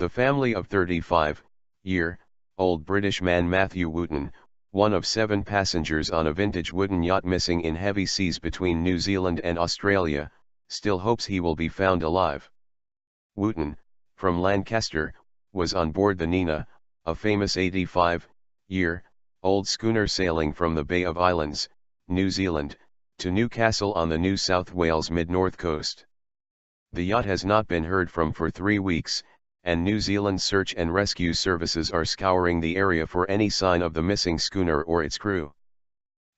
The family of 35-year-old British man Matthew Wootton, one of 7 passengers on a vintage wooden yacht missing in heavy seas between New Zealand and Australia, still hopes he will be found alive. Wootton, from Lancaster, was on board the Nina, a famous 85-year-old schooner sailing from the Bay of Islands, New Zealand, to Newcastle on the New South Wales mid-north coast. The yacht has not been heard from for 3 weeks, and New Zealand search and rescue services are scouring the area for any sign of the missing schooner or its crew.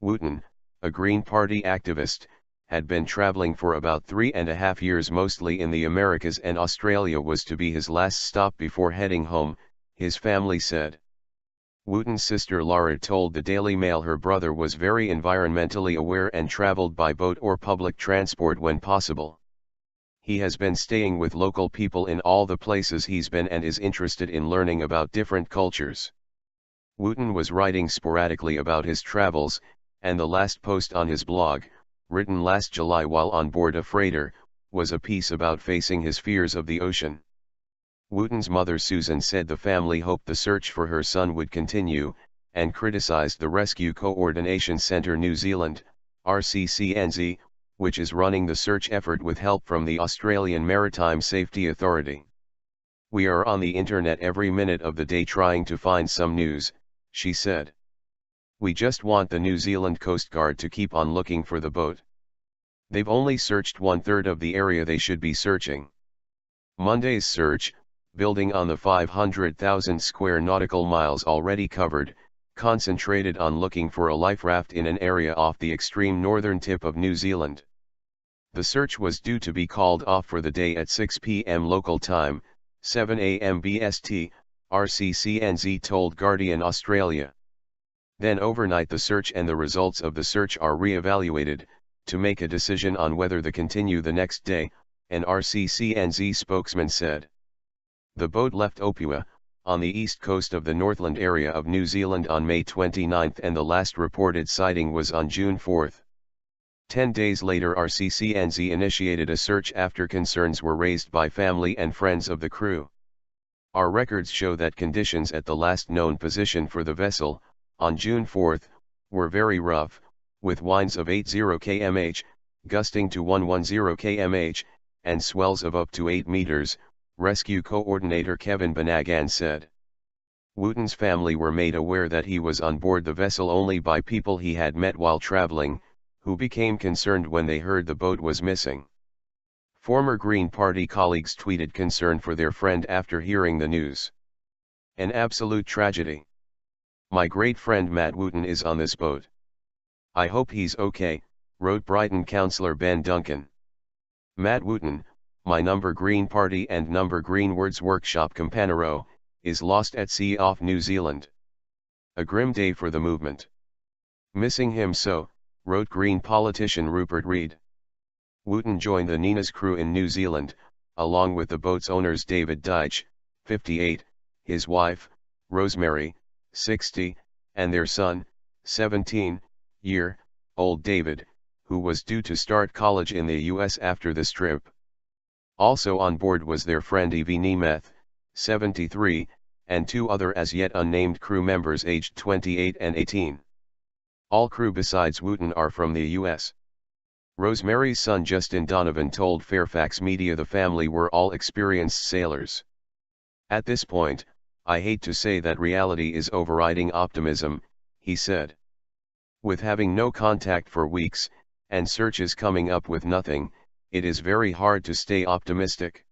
Wootton, a Green Party activist, had been traveling for about 3.5 years mostly in the Americas, and Australia was to be his last stop before heading home, his family said. Wootton's sister Lara told the Daily Mail her brother was very environmentally aware and traveled by boat or public transport when possible. He has been staying with local people in all the places he's been and is interested in learning about different cultures. Wootton was writing sporadically about his travels, and the last post on his blog, written last July while on board a freighter, was a piece about facing his fears of the ocean. Wootton's mother Susan said the family hoped the search for her son would continue, and criticized the Rescue Coordination Centre New Zealand, RCCNZ, which is running the search effort with help from the Australian Maritime Safety Authority. "We are on the internet every minute of the day trying to find some news," she said. "We just want the New Zealand Coast Guard to keep on looking for the boat. They've only searched 1/3 of the area they should be searching." Monday's search, building on the 500,000 square nautical miles already covered, concentrated on looking for a life raft in an area off the extreme northern tip of New Zealand. The search was due to be called off for the day at 6 p.m. local time, 7 a.m. BST, RCCNZ told Guardian Australia. Then overnight the search and the results of the search are re-evaluated, to make a decision on whether to continue the next day, an RCCNZ spokesman said. The boat left Opua, on the east coast of the Northland area of New Zealand on May 29 and the last reported sighting was on June 4. 10 days later RCCNZ initiated a search after concerns were raised by family and friends of the crew. "Our records show that conditions at the last known position for the vessel, on June 4, were very rough, with winds of 80 km/h, gusting to 110 km/h, and swells of up to 8 meters, Rescue Coordinator Kevin Banagan said. Wootton's family were made aware that he was on board the vessel only by people he had met while traveling, who became concerned when they heard the boat was missing. Former Green Party colleagues tweeted concern for their friend after hearing the news. "An absolute tragedy. My great friend Matt Wootton is on this boat. I hope he's okay," wrote Brighton councillor Ben Duncan. Matt Wootton, my number Green Party and number Green Words Workshop Campanaro, is lost at sea off New Zealand. A grim day for the movement. "Missing him so," wrote Green politician Rupert Reid. Wootton joined the Nina's crew in New Zealand, along with the boat's owners David Deitch, 58, his wife, Rosemary, 60, and their son, 17-year-old David, who was due to start college in the US after this trip. Also on board was their friend Evie Nemeth, 73, and 2 other as yet unnamed crew members aged 28 and 18. All crew besides Wootton are from the US. Rosemary's son Justin Donovan told Fairfax Media the family were all experienced sailors. "At this point, I hate to say that reality is overriding optimism," he said. "With having no contact for weeks, and searches coming up with nothing, it is very hard to stay optimistic."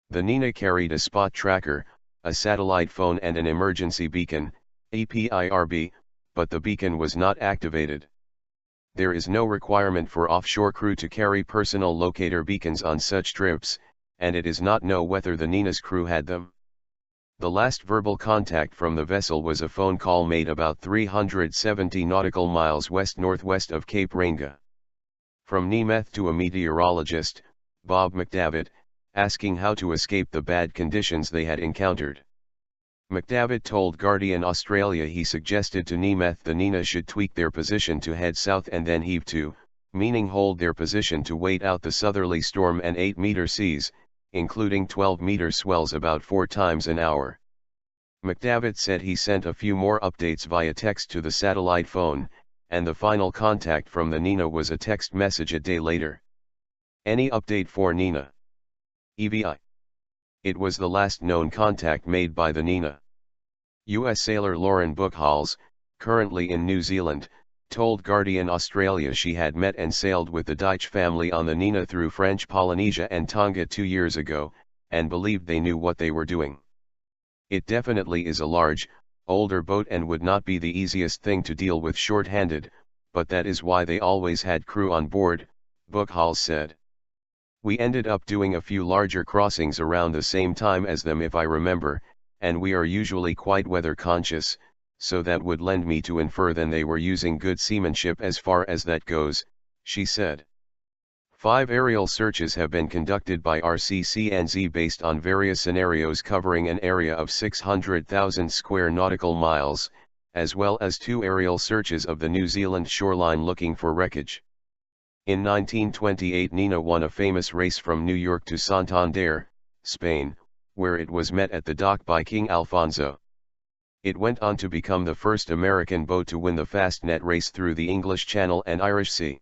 The Nina carried a spot tracker, a satellite phone and an emergency beacon, EPIRB, but the beacon was not activated. There is no requirement for offshore crew to carry personal locator beacons on such trips, and it is not known whether the Nina's crew had them. The last verbal contact from the vessel was a phone call made about 370 nautical miles west-northwest of Cape Reinga. From Nemeth to a meteorologist, Bob McDavitt, asking how to escape the bad conditions they had encountered. McDavitt told Guardian Australia he suggested to Nemeth the Nina should tweak their position to head south and then heave to, meaning hold their position to wait out the southerly storm and 8-meter seas, including 12-meter swells about 4 times an hour. McDavitt said he sent a few more updates via text to the satellite phone, and the final contact from the Nina was a text message a day later. Any update for Nina? EVI. It was the last known contact made by the Nina. U.S. sailor Lauren Buchholz, currently in New Zealand, told Guardian Australia she had met and sailed with the Deitch family on the Nina through French Polynesia and Tonga 2 years ago, and believed they knew what they were doing. It definitely is a large, older boat and would not be the easiest thing to deal with short-handed, but that is why they always had crew on board, Buchholz said. We ended up doing a few larger crossings around the same time as them if I remember, and we are usually quite weather conscious, so that would lend me to infer then they were using good seamanship as far as that goes, she said. 5 aerial searches have been conducted by RCCNZ based on various scenarios covering an area of 600,000 square nautical miles, as well as 2 aerial searches of the New Zealand shoreline looking for wreckage. In 1928 Nina won a famous race from New York to Santander, Spain, where it was met at the dock by King Alfonso. It went on to become the first American boat to win the Fastnet race through the English Channel and Irish Sea.